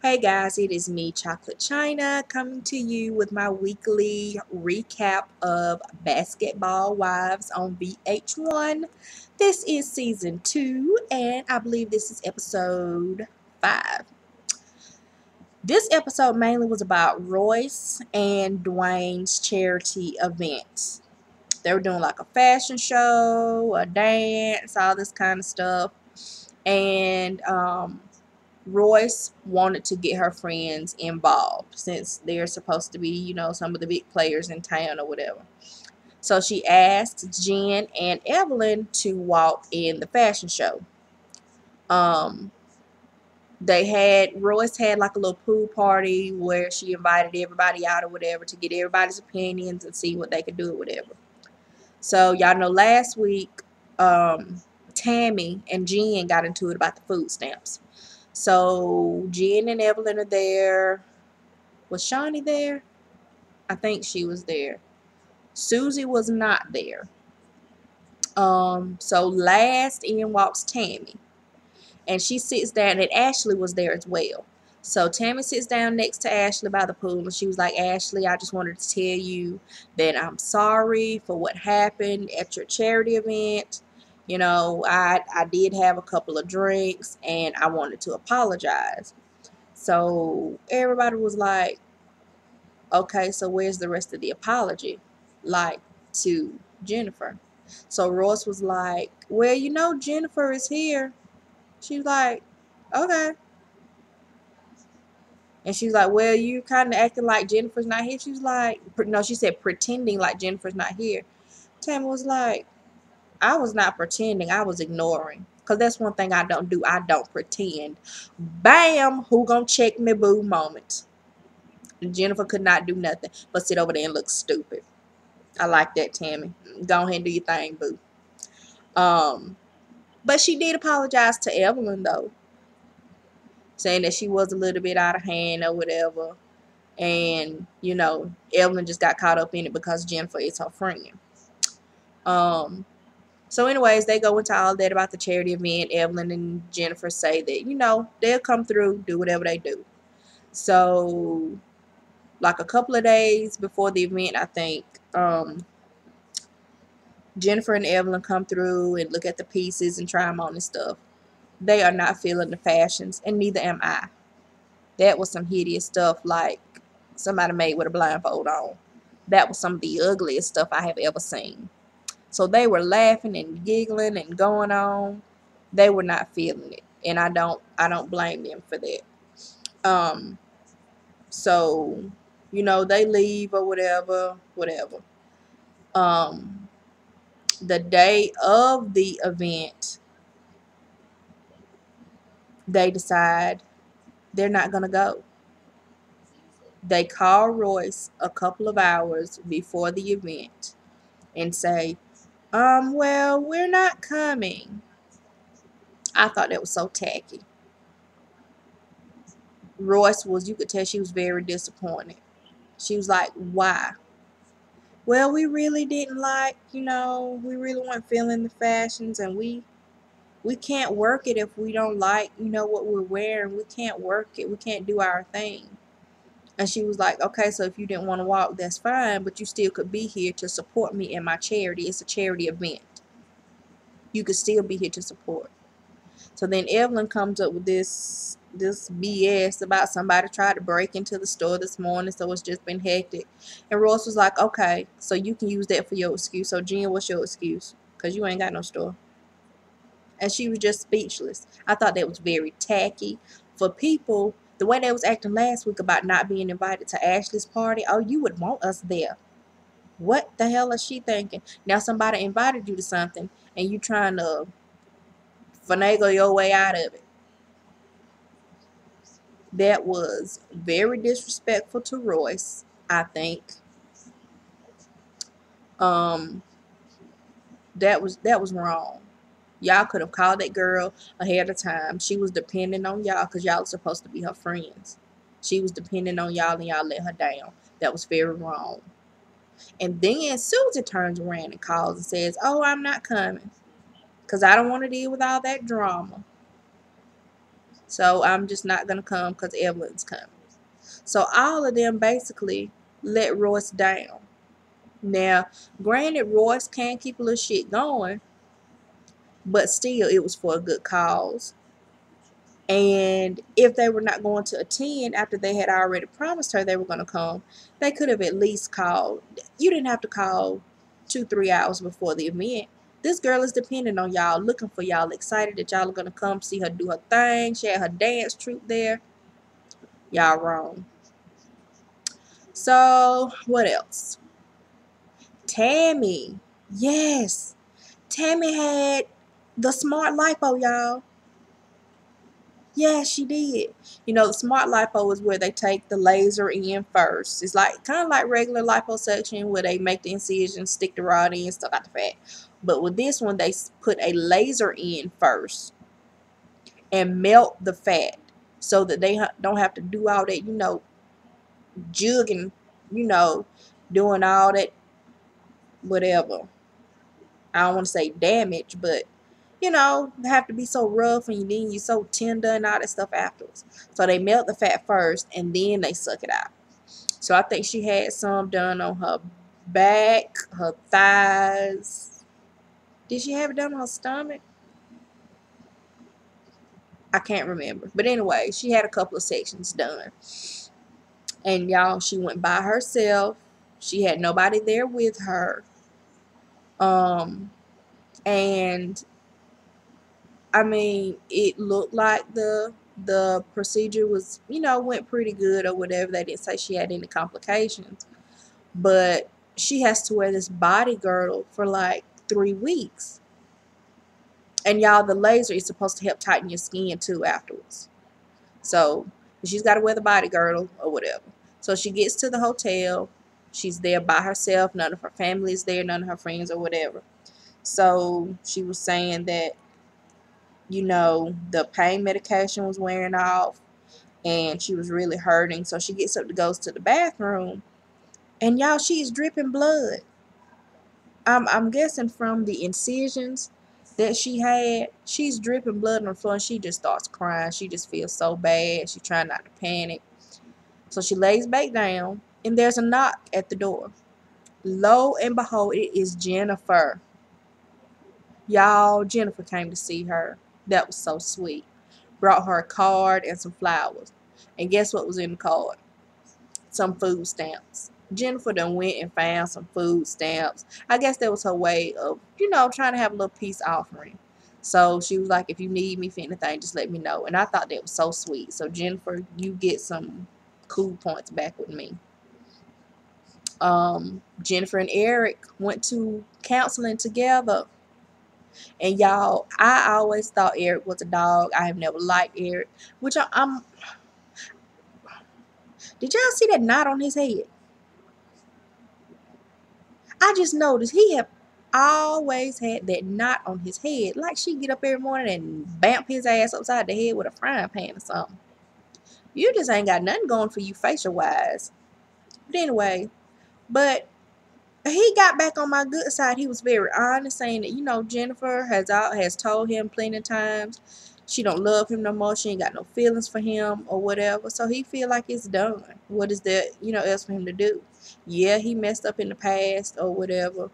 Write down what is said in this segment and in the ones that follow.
Hey guys, it is me, Chocolate China, coming to you with my weekly recap of Basketball Wives on VH1. This is season 2, and I believe this is episode 5. This episode mainly was about Royce and Dwayne's charity events. They were doing like a fashion show, a dance, all this kind of stuff. And Royce wanted to get her friends involved since they're supposed to be, some of the big players in town or whatever. So she asked Jen and Evelyn to walk in the fashion show. Um, Royce had like a little pool party where she invited everybody out or whatever to get everybody's opinions and see what they could do or whatever. So y'all know last week, Tammy and Jen got into it about the food stamps. So Jen and Evelyn are there. Was Shawnee there? I think she was there. Susie was not there. So last in walks Tammy. And she sits down, and Ashley was there as well. So Tammy sits down next to Ashley by the pool, and she was like, Ashley, I just wanted to tell you that I'm sorry for what happened at your charity event. I did have a couple of drinks, and I wanted to apologize. So everybody was like, okay, so where's the rest of the apology? Like, to Jennifer. So Ross was like, well, Jennifer is here. She's like, okay. And she's like, well, you kind of acting like Jennifer's not here. She was like, no, she said pretending like Jennifer's not here. Tammy was like, I was not pretending. I was ignoring. Because that's one thing I don't do. I don't pretend. Bam! Who gonna check me, boo moment. Jennifer could not do nothing but sit over there and look stupid. I like that, Tammy. Go ahead and do your thing, boo. But she did apologize to Evelyn, though, saying that she was a little bit out of hand or whatever. And, Evelyn just got caught up in it because Jennifer is her friend. So anyways, they go into all that about the charity event. Evelyn and Jennifer say that, they'll come through, do whatever they do. So, like a couple of days before the event, I think, Jennifer and Evelyn come through and look at the pieces and try them on and stuff. They are not feeling the fashions, and neither am I. That was some hideous stuff like somebody made with a blindfold on. That was some of the ugliest stuff I have ever seen. So they were laughing and giggling and going on. They were not feeling it, and I don't blame them for that. Um, so they leave or whatever. Um, the day of the event, they decide they're not gonna go. They call Royce a couple of hours before the event and say, well, we're not coming. I thought that was so tacky. Royce you could tell she was very disappointed. She was like, why? Well, we really didn't we really weren't feeling the fashions, and we can't work it if we don't like, what we're wearing. We can't work it. We can't do our thing. And she was like, okay, so if you didn't want to walk, that's fine, but you still could be here to support me and my charity. It's a charity event. You could still be here to support. So then Evelyn comes up with this BS about somebody tried to break into the store this morning, so it's just been hectic. And Ross was like, okay, so you can use that for your excuse. So Jen, what's your excuse? Because you ain't got no store. And she was just speechless. I thought that was very tacky for people. The way they was acting last week about not being invited to Ashley's party. Oh, you would want us there. What the hell is she thinking? Now somebody invited you to something and you trying to finagle your way out of it. That was very disrespectful to Royce, I think. Um, that was wrong. Y'all could have called that girl ahead of time. She was depending on y'all because y'all are supposed to be her friends. She was depending on y'all and y'all let her down. That was very wrong. And then Susie turns around and calls and says, oh, I'm not coming because I don't want to deal with all that drama. So I'm just not gonna come because Evelyn's coming. So all of them basically let Royce down. Now, granted, Royce can keep a little shit going, but still, it was for a good cause. And if they were not going to attend after they had already promised her they were going to come, they could have at least called. You didn't have to call 2, 3 hours before the event. This girl is depending on y'all, looking for y'all, excited that y'all are going to come see her do her thing. She had her dance troupe there. Y'all wrong. So, what else? Tammy. Yes. Tammy had the smart lipo, y'all. Yeah, she did. You know, the smart lipo is where they take the laser in first. It's like kind of like regular liposuction where they make the incision, stick the rod in, stuff out the fat. But with this one, they put a laser in first and melt the fat so that they don't have to do all that, jugging, you know, doing all that, whatever. I don't want to say damage, but have to be so rough and then you're so tender and all that stuff afterwards. So they melt the fat first and then they suck it out. So I think she had some done on her back, her thighs. Did she have it done on her stomach? I can't remember. But anyway, she had a couple of sections done. And y'all, she went by herself. She had nobody there with her. And I mean, it looked like the procedure was, went pretty good or whatever. They didn't say she had any complications. But she has to wear this body girdle for like 3 weeks. And y'all, the laser is supposed to help tighten your skin too afterwards. So she's got to wear the body girdle or whatever. So she gets to the hotel. She's there by herself. None of her family is there, none of her friends or whatever. So she was saying that the pain medication was wearing off and she was really hurting. So she gets up to go to the bathroom, and y'all, she's dripping blood. I'm guessing from the incisions that she had. She's dripping blood on the floor and she just starts crying. She just feels so bad. She's trying not to panic. So she lays back down and there's a knock at the door. Lo and behold, it is Jennifer. Y'all, Jennifer came to see her. That was so sweet. Brought her a card and some flowers. And guess what was in the card? Some food stamps. Jennifer done went and found some food stamps. I guess that was her way of, trying to have a little peace offering. So she was like, if you need me for anything, just let me know. And I thought that was so sweet. So Jennifer, you get some cool points back with me. Jennifer and Eric went to counseling together. And y'all, I always thought Eric was a dog. I have never liked Eric. Which I'm Did y'all see that knot on his head? I just noticed he have always had that knot on his head. Like she get up every morning and bamp his ass upside the head with a frying pan or something. You just ain't got nothing going for you facial wise. But anyway, but he got back on my good side. He was very honest, saying that Jennifer has told him plenty of times she don't love him no more. She ain't got no feelings for him or whatever. So he feel like it's done. What is there else for him to do? Yeah, he messed up in the past or whatever,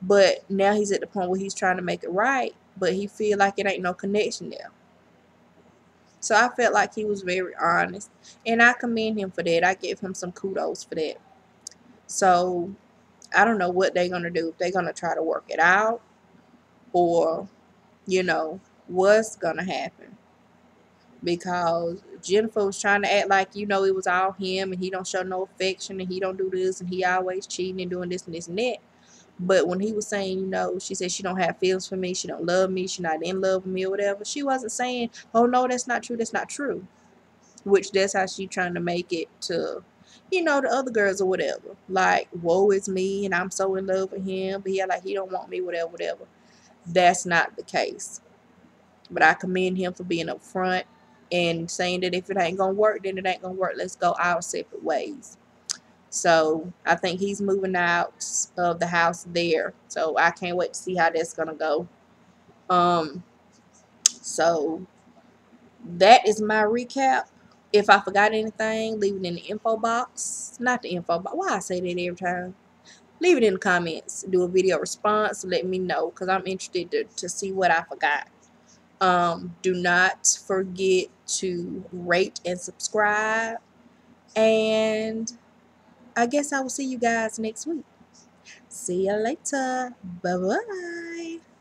but now he's at the point where he's trying to make it right. But he feel like it ain't no connection there. So I felt like he was very honest, and I commend him for that. I give him some kudos for that. So I don't know what they're going to do. If they're going to try to work it out or, what's going to happen. Because Jennifer was trying to act like, it was all him and he don't show no affection and he don't do this and he always cheating and doing this and this and that. But when he was saying, she said she don't have feelings for me, she don't love me, she not in love with me or whatever, she wasn't saying, oh, no, that's not true, that's not true. Which that's how she trying to make it to the other girls or whatever. Like, woe is me and I'm so in love with him, but yeah, like he don't want me, whatever, whatever. That's not the case. But I commend him for being upfront and saying that if it ain't gonna work, then it ain't gonna work. Let's go our separate ways. So I think he's moving out of the house there. So I can't wait to see how that's gonna go. So that is my recap. If I forgot anything, leave it in the info box. Not the info box. Why I say that every time? Leave it in the comments. Do a video response. Let me know because I'm interested to see what I forgot. Do not forget to rate and subscribe. And I guess I will see you guys next week. See you later. Bye-bye.